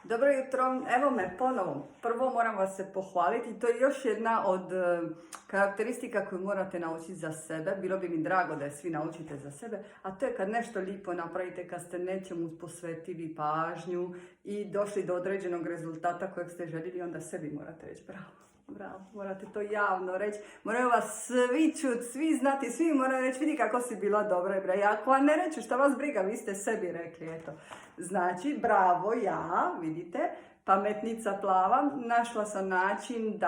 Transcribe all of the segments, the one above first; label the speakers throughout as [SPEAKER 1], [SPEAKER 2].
[SPEAKER 1] Dobro jutro, evo me ponovo. Prvo moram vas se pohvaliti, to je još jedna od karakteristika koju morate naučiti za sebe. Bilo bi mi drago da je svi naučite za sebe, a to je kad nešto lijepo napravite, kad ste nečemu posvetili pažnju i došli do određenog rezultata kojeg ste željeli, onda sebi morate reći bravo. Bravo, morate to javno reći, moraju vas svi čuti, svi znati, svi moraju reći vidi kako si bila dobra. I ako vam ne reću šta vas briga, vi ste sebi rekli, eto. Znači, bravo, ja, vidite, pametnica plava, našla sam način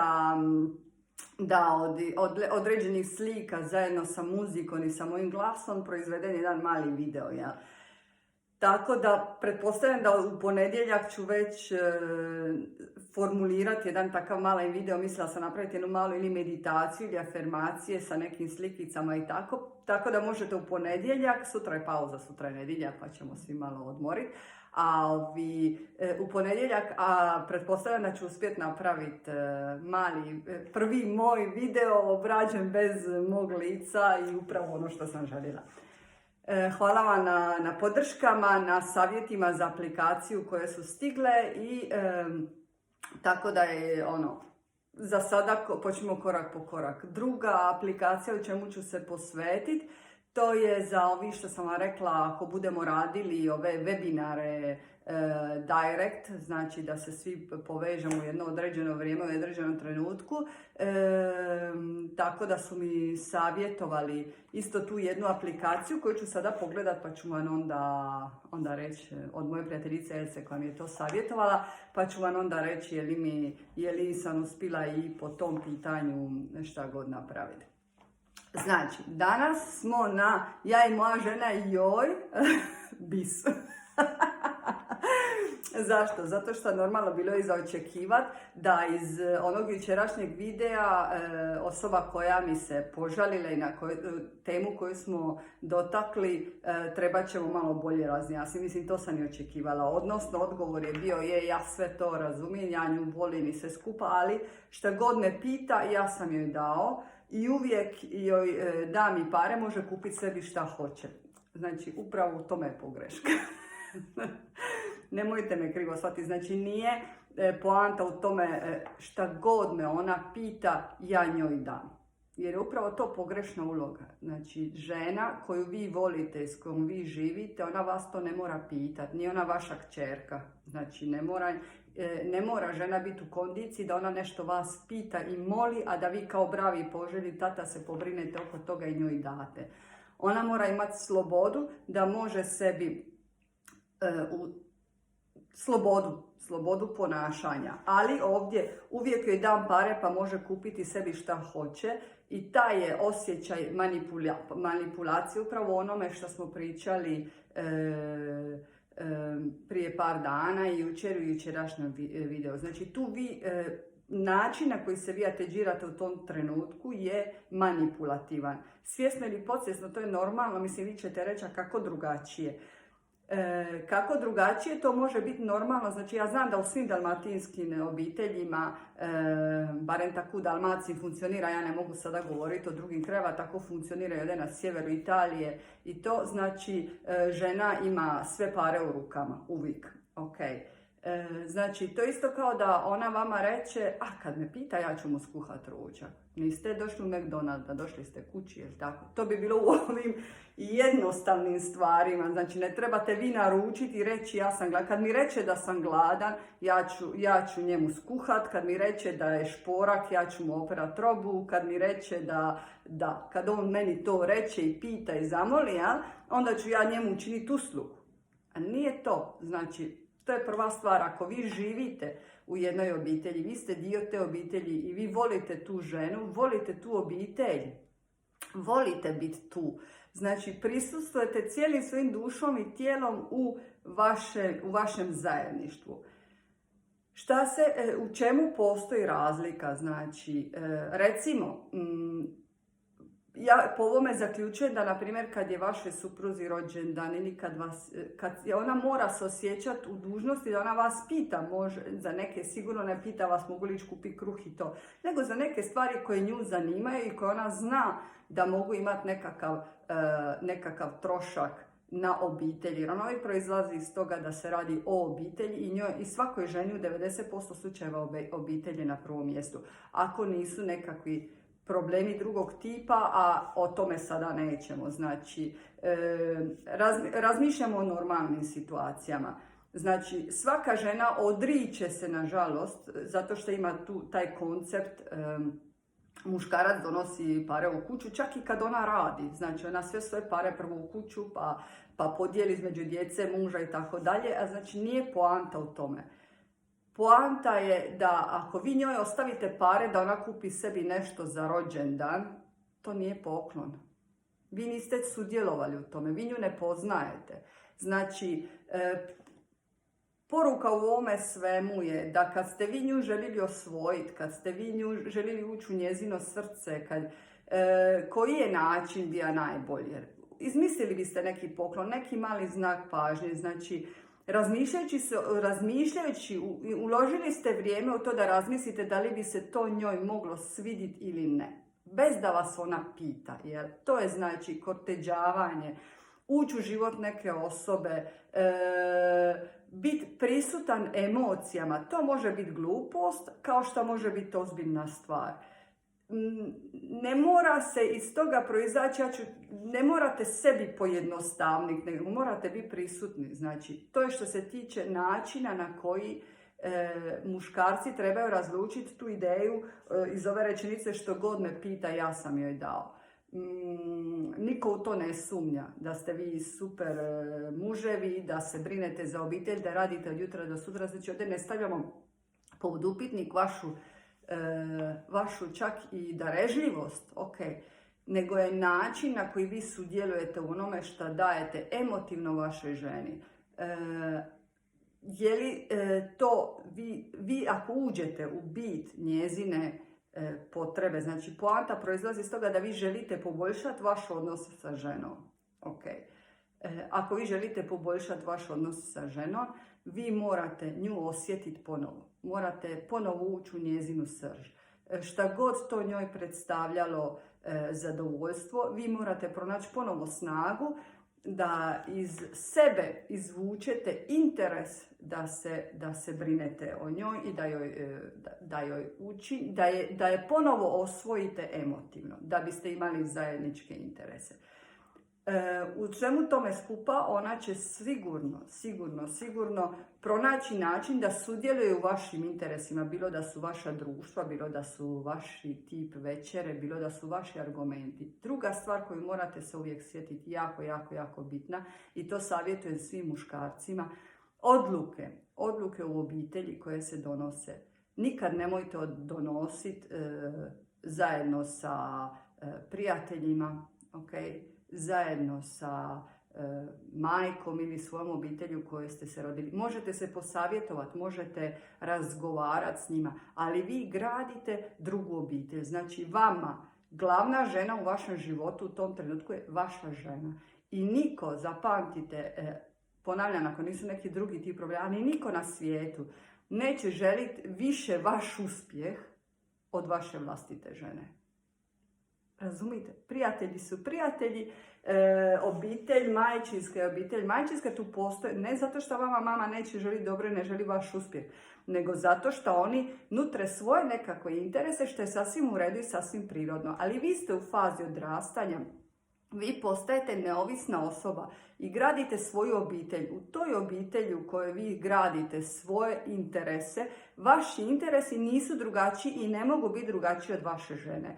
[SPEAKER 1] da od određenih slika zajedno sa muzikom i sa mojim glasom proizvedem jedan mali video, ja. Tako da, pretpostavljam da u ponedjeljak ću već formulirati jedan takav mali video. Mislila sam napraviti jednu malu ili meditaciju ili afirmacije sa nekim slikicama i tako. Tako da možete u ponedjeljak, sutra je pauza, sutra je nedjelja pa ćemo svi malo odmoriti. A u ponedjeljak, pretpostavljam da ću uspjeti napraviti prvi moj video obrađen bez mog lica i upravo ono što sam željela. Hvala vam na podrškama, na savjetima za aplikaciju koje su stigle i tako da je za sada počnemo korak po korak. Druga aplikacija u čemu ću se posvetiti, to je za ovi što sam vam rekla, ako budemo radili ove webinare direct, znači da se svi povežemo u jedno određeno vrijeme, u određenom trenutku. Tako da su mi savjetovali isto tu jednu aplikaciju koju ću sada pogledat pa ću vam onda reći od moje prijateljice Else koja mi je to savjetovala, pa ću vam onda reći je li sam uspjela i po tom pitanju šta god napraviti. Znači, danas smo na ja i moja žena joj bis. Zašto? Zato što normalno bilo je za očekivati da iz onog jučerašnjeg videa osoba koja mi se požalila i na temu koju smo dotakli treba ćemo malo bolje razjasniti. Mislim, to sam i očekivala. Odnosno, odgovor je bio ja sve to razumijem, ja nju volim i sve skupa, ali šta god me pita, ja sam joj dao i uvijek joj da mi pare, može kupiti sebi šta hoće. Znači, upravo u tome je pogreška. Nemojte me krivo shvatiti, znači nije poanta u tome šta god me ona pita, ja njoj dam. Jer je upravo to pogrešna uloga. Znači, žena koju vi volite, s kojom vi živite, ona vas to ne mora pitati, nije ona vaša kćerka. Znači, ne mora žena biti u kondiciji da ona nešto vas pita i moli, a da vi kao bravi poželji tata se pobrinete oko toga i njoj date. Ona mora imati slobodu da može sebi slobodu ponašanja, ali ovdje uvijek joj dam pare pa može kupiti sebi šta hoće i taj je osjećaj manipulacije upravo onome što smo pričali prije par dana i jučerašnjem videu. Znači tu vi način na koji se vi ateđirate u tom trenutku je manipulativan. Svjesno ili podsvjesno, to je normalno, mislim vi ćete reći kako drugačije. Kako drugačije to može biti normalno, znači ja znam da u svim dalmatinskim obiteljima, barem tako u Dalmaciji funkcionira, ja ne mogu sada govoriti o drugim krajevima, tako funkcionira ovdje na sjeveru Italije i to znači žena ima sve pare u rukama, uvijek, ok. Znači to isto kao da ona vama reče, kad me pita ja ću mu skuhat ručak. Niste došli u McDonald's, došli ste kući, jel tako? To bi bilo u ovim jednostavnim stvarima, znači ne trebate vi naručiti i reći ja sam gladan. Kad mi reče da sam gladan, ja ću njemu skuhat, kad mi reče da je šporak, ja ću mu operat robu, kad mi reče kad on meni to reče i pita i zamoli, onda ću ja njemu učiniti uslugu. A nije to, znači to je prva stvar, ako vi živite u jednoj obitelji, vi ste dio te obitelji i vi volite tu ženu, volite tu obitelj, volite biti tu. Znači prisustvujete cijelim svojim dušom i tijelom u vašem zajedništvu. U čemu postoji razlika? Znači, recimo, ja po ovome zaključujem da, na primjer, kad je vašoj supruzi rođendan ili kad ona mora se osjećati u dužnosti da ona vas pita, može, za neke sigurno ne pita vas mogu li ići kupiti kruh i to, nego za neke stvari koje nju zanimaju i koje ona zna da mogu imati nekakav trošak na obitelji. Jer ona uvijek proizlazi iz toga da se radi o obitelji i svakoj ženi u 90% slučajeva obitelji na prvom mjestu. Ako nisu nekakvi problemi drugog tipa, a o tome sada nećemo. Znači, razmišljamo o normalnim situacijama. Znači, svaka žena odriče se, nažalost, zato što ima taj koncept muškarac donosi pare u kuću, čak i kad ona radi. Znači, ona sve svoje pare prvo u kuću, pa podijeli između djece, muža i tako dalje. A znači, nije poanta u tome. Poanta je da ako vi njoj ostavite pare da ona kupi sebi nešto za rođendan, to nije poklon. Vi niste sudjelovali u tome, vi nju ne poznajete. Znači, poruka u ovome svemu je da kad ste vi nju željeli osvojiti, kad ste vi nju željeli ući u njezino srce, koji je način bio najbolji? Izmislili biste neki poklon, neki mali znak pažnje, znači razmišljajući, uložili ste vrijeme u to da razmislite da li bi se to njoj moglo svidjeti ili ne. Bez da vas ona pita, jer to je znači korteđavanje, ući u život neke osobe, biti prisutan emocijama. To može biti glupost, kao što može biti ozbiljna stvar. Ne mora se iz toga proizaći, ne morate sebi pojednostavniti, nego morate biti prisutni. Znači, to je što se tiče načina na koji muškarci trebaju razlučiti tu ideju iz ove rečenice što god me pita, ja sam joj dao. Niko u to ne sumnja da ste vi super muževi, da se brinete za obitelj, da radite od jutra do sutra. Znači, ovdje ne stavljamo pod upitnik vašu čak i darežljivost, nego je način na koji vi sudjelujete u onome što dajete emotivno vašoj ženi. Je li to vi ako uđete u bit njezine potrebe, znači poanta proizlazi iz toga da vi želite poboljšati vaš odnos sa ženom. Ako vi želite poboljšati vaš odnos sa ženom, vi morate nju osjetiti ponovo. Morate ponovo ući u njezinu srž. Šta god to njoj predstavljalo zadovoljstvo, vi morate pronaći ponovo snagu da iz sebe izvučete interes da se brinete o njoj i da joj uči, da je ponovo osvojite emotivno, da biste imali zajedničke interese. U svemu tome skupa ona će sigurno pronaći način da sudjeluje u vašim interesima, bilo da su vaša društva, bilo da su vaši tip večere, bilo da su vaši argumenti. Druga stvar koju morate se uvijek sjetiti, jako bitna, i to savjetujem svim muškarcima, odluke u obitelji koje se donose. Nikad nemojte donositi zajedno sa prijateljima, zajedno sa majkom ili svojom obitelji u kojoj ste se rodili. Možete se posavjetovati, možete razgovarati s njima, ali vi gradite drugu obitelj. Znači, vama glavna žena u vašem životu u tom trenutku je vaša žena. I niko, zapamtite, ponavljam, ako nisu neki drugi ti problemi, ali niko na svijetu neće želiti više vaš uspjeh od vaše vlastite žene. Razumite? Prijatelji su prijatelji, obitelj, majčinska je obitelj. Majčinska tu postoji ne zato što vama mama neće želi dobro i ne želi vaš uspjeh, nego zato što oni nutre svoje nekakve interese, što je sasvim u redu i sasvim prirodno. Ali vi ste u fazi odrastanja, vi postajete neovisna osoba i gradite svoju obitelj. U toj obitelji u kojoj vi gradite svoje interese, vaši interesi nisu drugačiji i ne mogu biti drugačiji od vaše žene.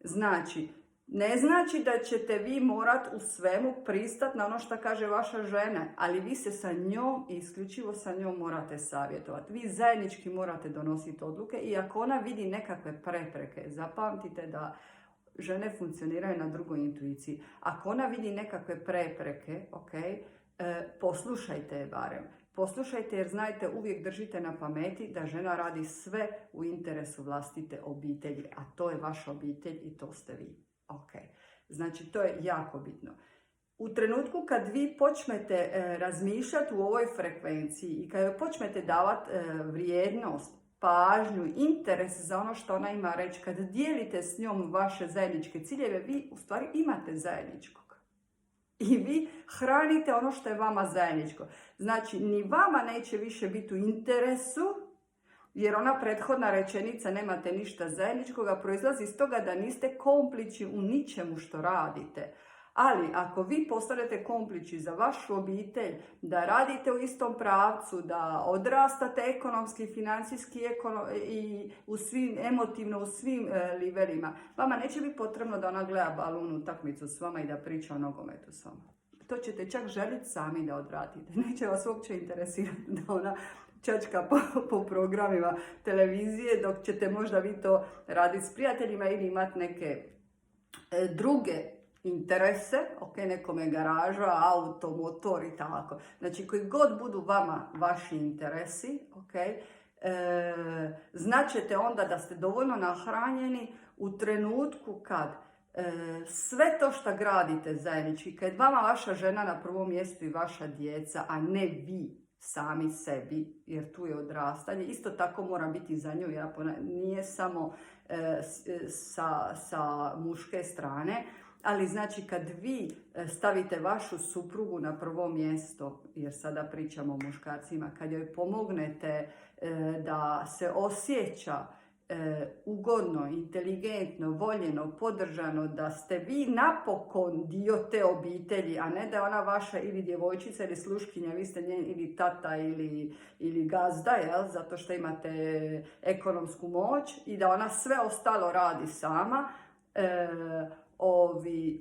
[SPEAKER 1] Znači, ne znači da ćete vi morati u svemu pristati na ono što kaže vaša žena, ali vi se sa njom i isključivo sa njom morate savjetovati. Vi zajednički morate donositi odluke i ako ona vidi nekakve prepreke, zapamtite da žene funkcioniraju na drugoj intuiciji. Ako ona vidi nekakve prepreke, poslušajte je barem. Poslušajte jer znajte, uvijek držite na pameti da žena radi sve u interesu vlastite obitelji, a to je vaša obitelj i to ste vi. Znači, to je jako bitno. U trenutku kad vi počnete razmišljati u ovoj frekvenciji i kad joj počnete davati vrijednost, pažnju, interes za ono što ona ima reći, kad dijelite s njom vaše zajedničke ciljeve, vi u stvari imate zajedničkog. i vi hranite ono što je vama zajedničko. Znači, ni vama neće više biti u interesu, jer ona prethodna rečenica nemate ništa zajedničkoga, proizlazi iz toga da niste kompliči u ničemu što radite. Ali ako vi postanete kompliči za vašu obitelj, da radite u istom pravcu, da odrastate ekonomski, financijski i emotivno u svim nivelima, vama neće biti potrebno da ona gleda balun utakmicu s vama i da priča o nogometu s vama. To ćete čak želiti sami da odvratite. Neće vas uopće interesirati da ona čačka po programima televizije, dok ćete možda vi to raditi s prijateljima ili imati neke druge interese, ok, nekome garaža, auto, motor i tako. Znači, koji god budu vama vaši interesi, ok, značite onda da ste dovoljno nahranjeni u trenutku kad sve to što gradite zajednički, kad vama vaša žena na prvom mjestu i vaša djeca, a ne vi sami sebi, jer tu je odrastanje, isto tako mora biti za nju, nije samo sa muške strane, ali znači kad vi stavite vašu suprugu na prvo mjesto, jer sada pričamo o muškarcima, kad joj pomognete da se osjeća ugodno, inteligentno, voljeno, podržano, da ste vi napokon dio te obitelji, a ne da je ona vaša ili djevojčica ili sluškinja, vi ste njen ili tata ili gazda, jel? Zato što imate ekonomsku moć i da ona sve ostalo radi sama.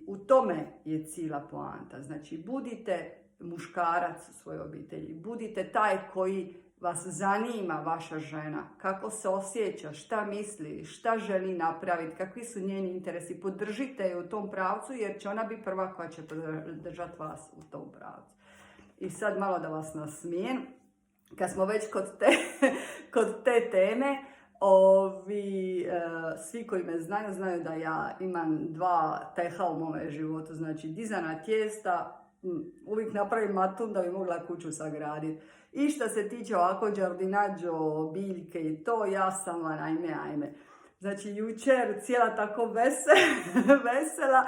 [SPEAKER 1] U tome je cijela poanta. Znači, budite muškarac u svojoj obitelji, budite taj koji vas zanima vaša žena, kako se osjeća, šta misli, šta želi napraviti, kakvi su njeni interesi. Podržite je u tom pravcu, jer će ona biti prva koja će podržati vas u tom pravcu. I sad malo da vas nasmijem, kad smo već kod te teme, svi koji me znaju da ja imam 2 teha u mome životu, znači dizana tijesta, uvijek napravim matun da bi mogla kuću sagraditi. I što se tiče ovako giardinaggio, biljke i to, ja sam vam ajme. Znači jučer cijela tako vesela,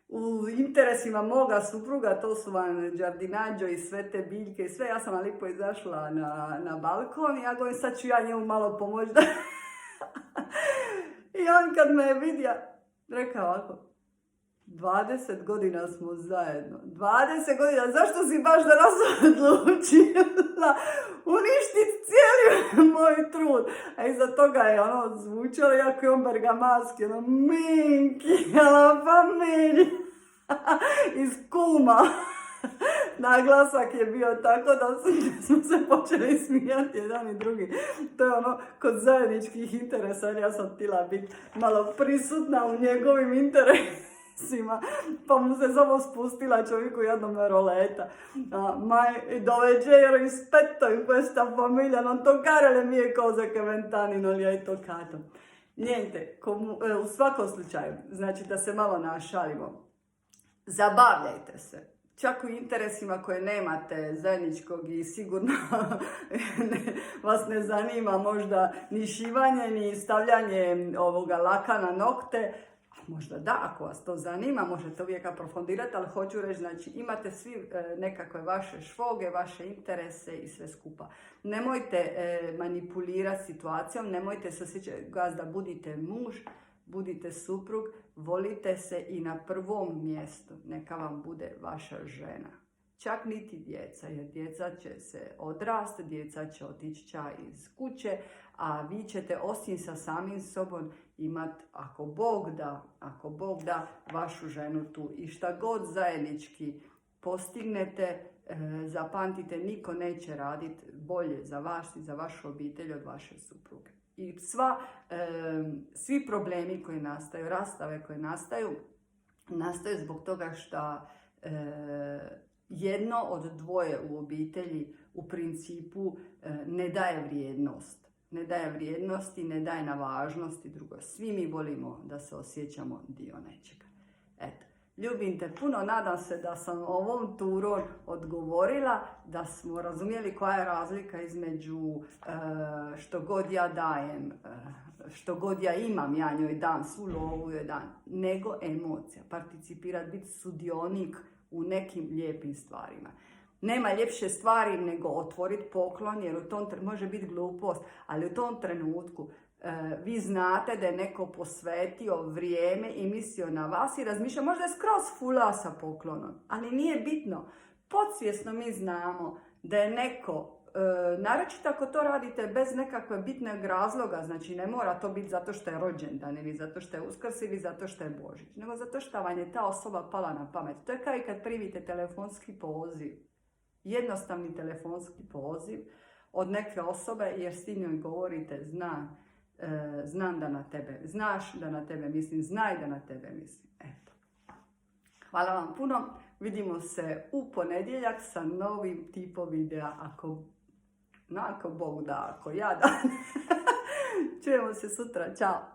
[SPEAKER 1] u interesima moga supruga, to su vam giardinaggio i sve te biljke i sve, ja sam vam lipo izašla na balkon i ja govorim sad ću ja njemu malo pomoći da... I on kad me je vidio, rekao ovako, 20 godina smo zajedno. 20 godina, zašto si baš danas odlučila uništiti cijeli moj trud? A iza toga je ono zvučalo jako je on bergamaski, ono minki, la familija, iz kuma. Naglasak je bio tako da smo se počeli smijati jedan i drugi. To je ono kod zajedničkih interesa, ja sam htjela biti malo prisutna u njegovim interesima, pa mu se samo spustila čovjeku jednom roleta. Doveđe rispetto in questa famiglia, non toccare le mie cose che 20 anni non li hai toccato. Niente, u svakom slučaju, znači da se malo našalimo, zabavljajte se. Čak u interesima koje nemate zajedničkog i sigurno vas ne zanima možda ni šivanje, ni stavljanje laka na nokte. Možda da, ako vas to zanima, možete uvijek aprofundirati, ali hoću reći, znači imate svi nekakve vaše švoge, vaše interese i sve skupa. Nemojte manipulirati situacijom, nemojte se osjećati gazda, budite muž, budite suprug, volite se i na prvom mjestu neka vam bude vaša žena. Čak niti djeca, jer djeca će se odrasti, djeca će otići iz kuće, a vi ćete osim sa samim sobom imati, ako Bog da, vašu ženu tu. I šta god zajednički postignete, zapamtite, niko neće raditi bolje za vas i za vašu obitelj od vaše supruge. I svi problemi koji nastaju, rastave koje nastaju zbog toga što jedno od dvoje u obitelji u principu ne daje vrijednost. Ne daje vrijednosti, ne daje na važnosti. Drugo, svi mi volimo da se osjećamo dio nečega. Eto, ljubim te puno, nadam se da sam ovom turom odgovorila, da smo razumjeli koja je razlika između što god ja dajem, što god ja imam, ja njoj dam, svu lovu joj dam, nego emocija, participirati, biti sudionik u nekim lijepim stvarima. Nema ljepše stvari nego otvoriti poklon, jer u tom može biti glupost, ali u tom trenutku vi znate da je neko posvetio vrijeme i mislio na vas i razmišlja, možda je skroz fula sa poklonom, ali nije bitno. Podsvjesno mi znamo da je neko, naročito ako to radite bez nekakve bitnog razloga, znači ne mora to biti zato što je rođendan ili zato što je Uskrs ili zato što je Božić, nego zato što vam je ta osoba pala na pamet. To je kao i kad primite telefonski poziv, jednostavni telefonski poziv od neke osobe jer s njoj govorite znam da na tebe, znaš da na tebe mislim, znaj da na tebe mislim. Eto. Hvala vam puno. Vidimo se u ponedjeljak sa novim tipom videa. Ako Bog da, ako ja da. Čujemo se sutra. Ćao.